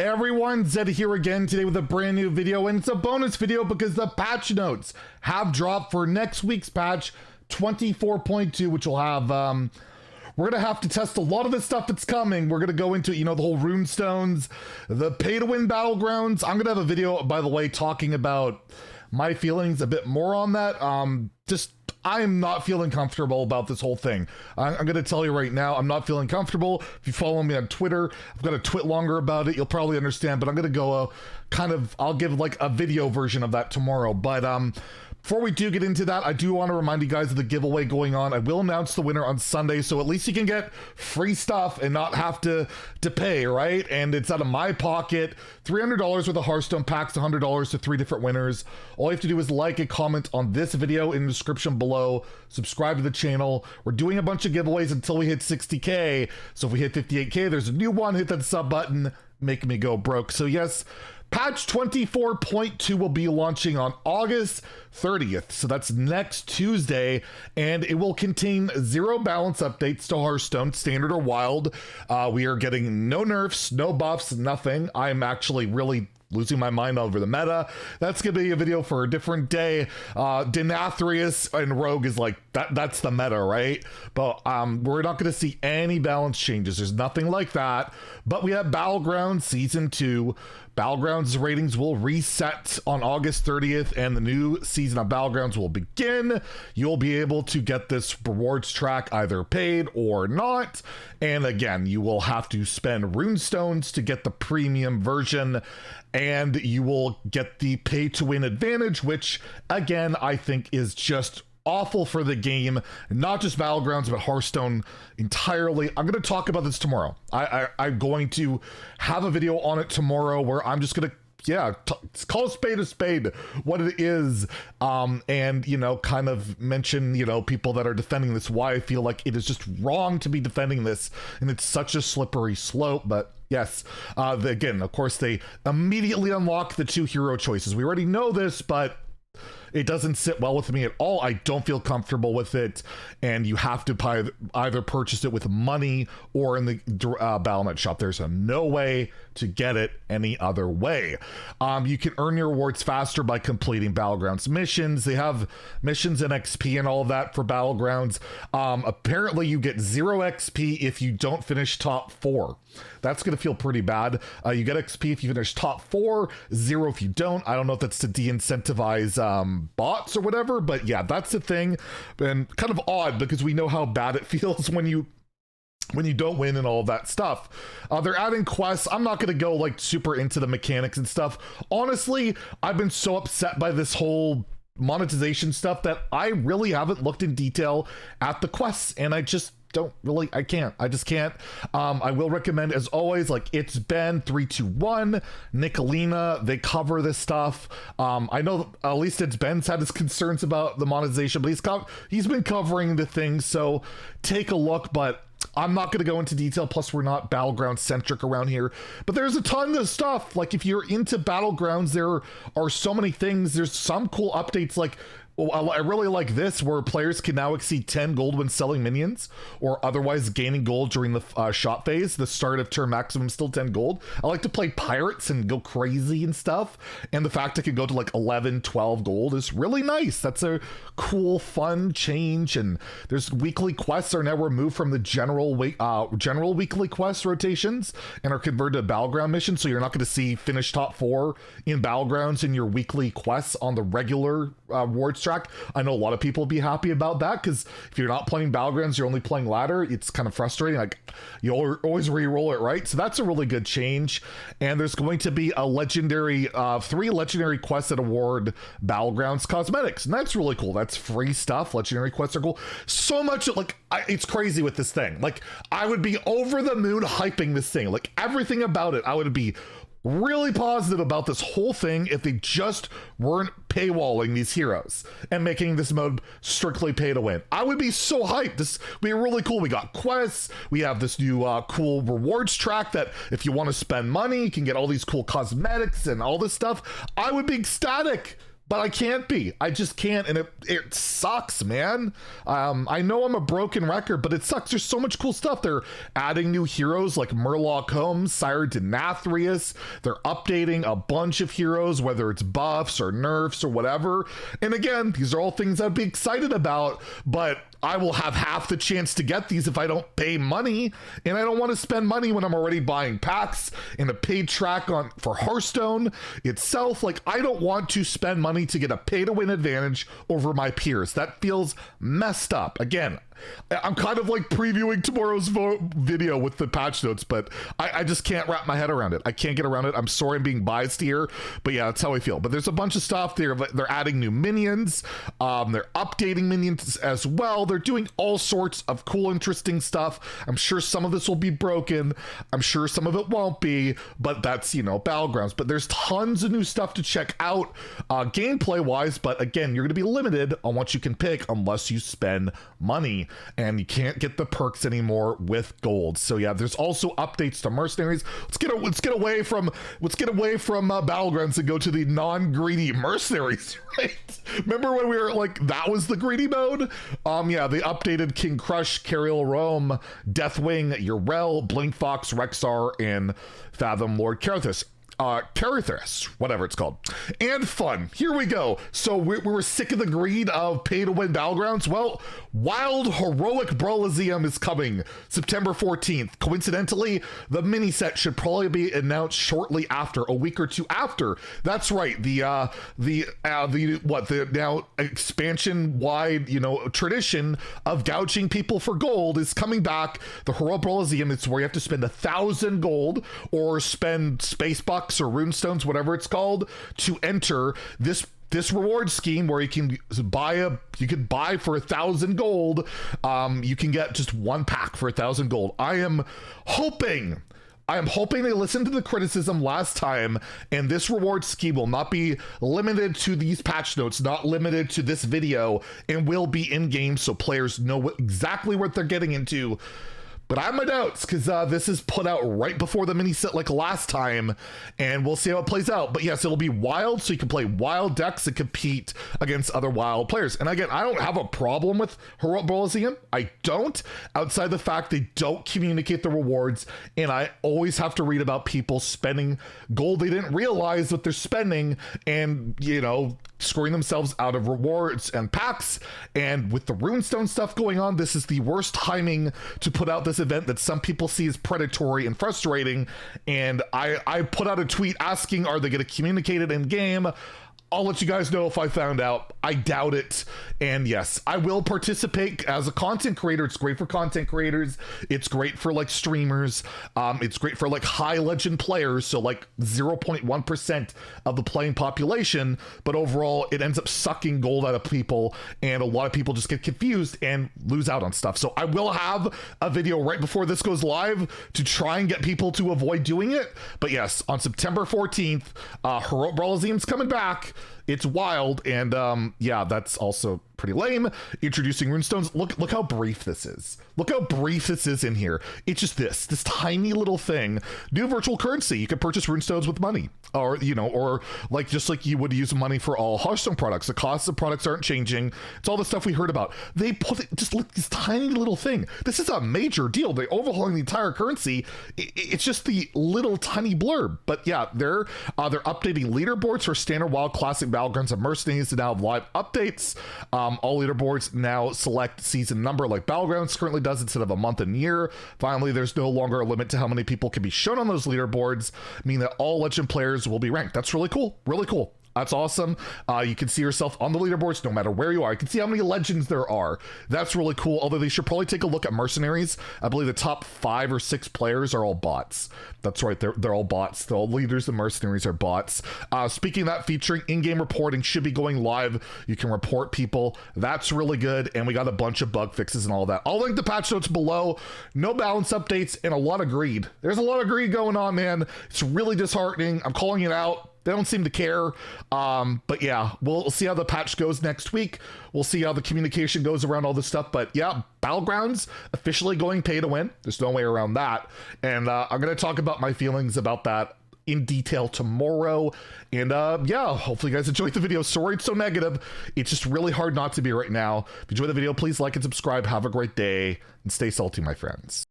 everyone, Zeddy here again today with a brand new video, and it's a bonus video because the patch notes have dropped for next week's patch 24.2, which will have we're gonna have to test a lot of the stuff that's coming. We're gonna go into, you know, the whole runestones, the pay-to-win battlegrounds. I'm gonna have a video, by the way, talking about my feelings a bit more on that. I'm not feeling comfortable about this whole thing. I'm going to tell you right now, I'm not feeling comfortable. If you follow me on Twitter, I've got to twit longer about it. You'll probably understand, but I'm going to go I'll give like a video version of that tomorrow. But before we do get into that, I do want to remind you guys of the giveaway going on. I will announce the winner on Sunday, so at least you can get free stuff and not have to pay, right? And it's out of my pocket. $300 worth of Hearthstone packs, $100 to 3 different winners. All you have to do is like and comment on this video in the description below. Subscribe to the channel. We're doing a bunch of giveaways until we hit 60K. So if we hit 58K, there's a new one. Hit that sub button. Make me go broke. So yes, patch 24.2 will be launching on August 30th, so that's next Tuesday, and it will contain 0 balance updates to Hearthstone, standard or wild. We are getting no nerfs, no buffs, nothing. I'm actually really losing my mind over the meta. That's gonna be a video for a different day. Denathrius and Rogue is like, that's the meta, right? But we're not gonna see any balance changes. There's nothing like that. But we have Battlegrounds Season 2. Battlegrounds ratings will reset on August 30th, and the new season of Battlegrounds will begin. You'll be able to get this rewards track either paid or not. And again, you will have to spend runestones to get the premium version, and you will get the pay-to-win advantage, which again, I think is just awful for the game, not just Battlegrounds, but Hearthstone entirely. I'm going to talk about this tomorrow. I'm going to have a video on it tomorrow where I'm just going to call a spade what it is, and, you know, kind of mention, you know, people that are defending this, why I feel like it is just wrong to be defending this, and it's such a slippery slope. But yes, again, of course, they immediately unlock the 2 hero choices. We already know this, but it doesn't sit well with me at all. I don't feel comfortable with it, and you have to either purchase it with money or in the Battlenet shop. There's no way to get it any other way. You can earn your rewards faster by completing Battlegrounds missions. They have missions and XP and all of that for Battlegrounds. Apparently, you get 0 XP if you don't finish top 4. That's going to feel pretty bad. You get XP if you finish top 4, 0 if you don't. I don't know if that's to de-incentivize bots or whatever, but yeah, that's the thing. And kind of odd because we know how bad it feels when you don't win and all of that stuff. They're adding quests. I'm not going to go like super into the mechanics and stuff. Honestly, I've been so upset by this whole monetization stuff that I really haven't looked in detail at the quests, and I just I just can't. I will recommend, as always, like It's Ben 321, Nicolina, they cover this stuff. I know at least It's Ben's had his concerns about the monetization, but he's been covering the thing, so take a look. But I'm not going to go into detail, plus we're not Battleground centric around here, but there's a ton of stuff. Like if you're into Battlegrounds, there are so many things. There's some cool updates, like I really like this, where players can now exceed 10 gold when selling minions, or otherwise gaining gold during the shot phase. The start of turn maximum still 10 gold. I like to play pirates and go crazy and stuff, and the fact it can go to like 11, 12 gold is really nice. That's a cool, fun change. And there's weekly quests are now removed from the general weekly quest rotations and are converted to Battleground missions, so you're not going to see finish top 4 in Battlegrounds in your weekly quests on the regular rewards track. I know a lot of people will be happy about that, because if you're not playing Battlegrounds, you're only playing ladder, it's kind of frustrating. Like you always re-roll it, right? So that's a really good change. And there's going to be a legendary 3 legendary quests that award Battlegrounds cosmetics, and that's really cool. That's free stuff. Legendary quests are cool. So much, like it's crazy with this thing. Like I would be over the moon hyping this thing, like everything about it. I would be really positive about this whole thing if they just weren't paywalling these heroes and making this mode strictly pay to win. I would be so hyped. This would be really cool. We got quests. We have this new cool rewards track that if you want to spend money, you can get all these cool cosmetics and all this stuff. I would be ecstatic. but I can't be. I just can't, and it sucks, man. I know I'm a broken record, but it sucks. There's so much cool stuff. They're adding new heroes like Murloc Holmes, Sire Denathrius. They're updating a bunch of heroes, whether it's buffs or nerfs or whatever. And again, these are all things I'd be excited about, but I will have half the chance to get these if I don't pay money, and I don't want to spend money when I'm already buying packs in a paid track for Hearthstone itself. Like, I don't want to spend money to get a pay-to-win advantage over my peers. That feels messed up. Again, I'm kind of like previewing tomorrow's video with the patch notes, but I just can't wrap my head around it. I can't get around it. I'm sorry I'm being biased here, but yeah, that's how I feel. But there's a bunch of stuff there. They're adding new minions. They're updating minions as well. They're doing all sorts of cool, interesting stuff. I'm sure some of this will be broken. I'm sure some of it won't be, but that's, Battlegrounds. But there's tons of new stuff to check out gameplay wise. But again, you're going to be limited on what you can pick unless you spend money. And you can't get the perks anymore with gold. So yeah, there's also updates to mercenaries. Let's get away from Battlegrounds and go to the non-greedy mercenaries, right? Remember when we were like, that was the greedy mode? Yeah, they updated King Crush, Cariel Rome, Deathwing, Urel, Blink Fox, Rexar, and Fathom Lord Karthus. Carithus, whatever it's called, and fun. Here we go. So we were sick of the greed of pay-to-win Battlegrounds. Well, Wild Heroic Brawliseum is coming September 14th. Coincidentally, the mini set should probably be announced shortly after, a week or two after. That's right. The now expansion-wide, tradition of gouging people for gold is coming back. The Heroic Brawliseum, it's where you have to spend 1,000 gold or spend space bucks or runestones, whatever it's called, to enter this reward scheme where you can buy for 1,000 gold. You can get just one pack for 1,000 gold. I am hoping they listened to the criticism last time, and this reward scheme will not be limited to these patch notes, not limited to this video, and will be in game so players know exactly what they're getting into. But I have my doubts because this is put out right before the mini set like last time, and we'll see how it plays out. But yes, it'll be wild, so you can play wild decks and compete against other wild players. And again, I don't have a problem with Heroic Brawliseum. I don't, outside the fact they don't communicate the rewards, and I always have to read about people spending gold they didn't realize that they're spending, and, screwing themselves out of rewards and packs. And with the runestone stuff going on, this is the worst timing to put out this event that some people see as predatory and frustrating. And I put out a tweet asking, are they going to communicate it in game? I'll let you guys know if I found out. I doubt it. And yes, I will participate as a content creator. It's great for content creators. It's great for like streamers. It's great for like high legend players. So like 0.1% of the playing population. But overall, it ends up sucking gold out of people. And a lot of people just get confused and lose out on stuff. So I will have a video right before this goes live to try and get people to avoid doing it. But yes, on September 14th, Heroic Brawliseum's coming back. It's wild, and yeah, that's also pretty lame. Introducing runestones. Look how brief this is. Look how brief this is in here. It's just this tiny little thing. New virtual currency. You can purchase runestones with money, or or like just like you would use money for all Hearthstone products. The costs of products aren't changing. It's all the stuff we heard about. They put it, just look, this tiny little thing. This is a major deal. They overhauling the entire currency. It's just the little tiny blurb. But yeah, they're updating leaderboards for standard, wild, classic, Battlegrounds, and mercenaries to now have live updates. All leaderboards now select season number like Battlegrounds currently does instead of a month and year. Finally, there's no longer a limit to how many people can be shown on those leaderboards, meaning that all legend players will be ranked. That's really cool. Really cool. That's awesome. You can see yourself on the leaderboards no matter where you are. You can see how many legends there are. That's really cool. Although they should probably take a look at mercenaries. I believe the top 5 or 6 players are all bots. That's right. They're all bots. The leaders of mercenaries are bots. Speaking of that, featuring in-game reporting should be going live. You can report people. That's really good. And we got a bunch of bug fixes and all that. I'll link the patch notes below. No balance updates and a lot of greed. There's a lot of greed going on, man. It's really disheartening. I'm calling it out. They don't seem to care. But yeah, we'll see how the patch goes next week. We'll see how the communication goes around all this stuff. But yeah, Battlegrounds officially going pay to win. There's no way around that. And I'm going to talk about my feelings about that in detail tomorrow. And yeah, hopefully you guys enjoyed the video. Sorry it's so negative. It's just really hard not to be right now. If you enjoyed the video, please like and subscribe. Have a great day and stay salty, my friends.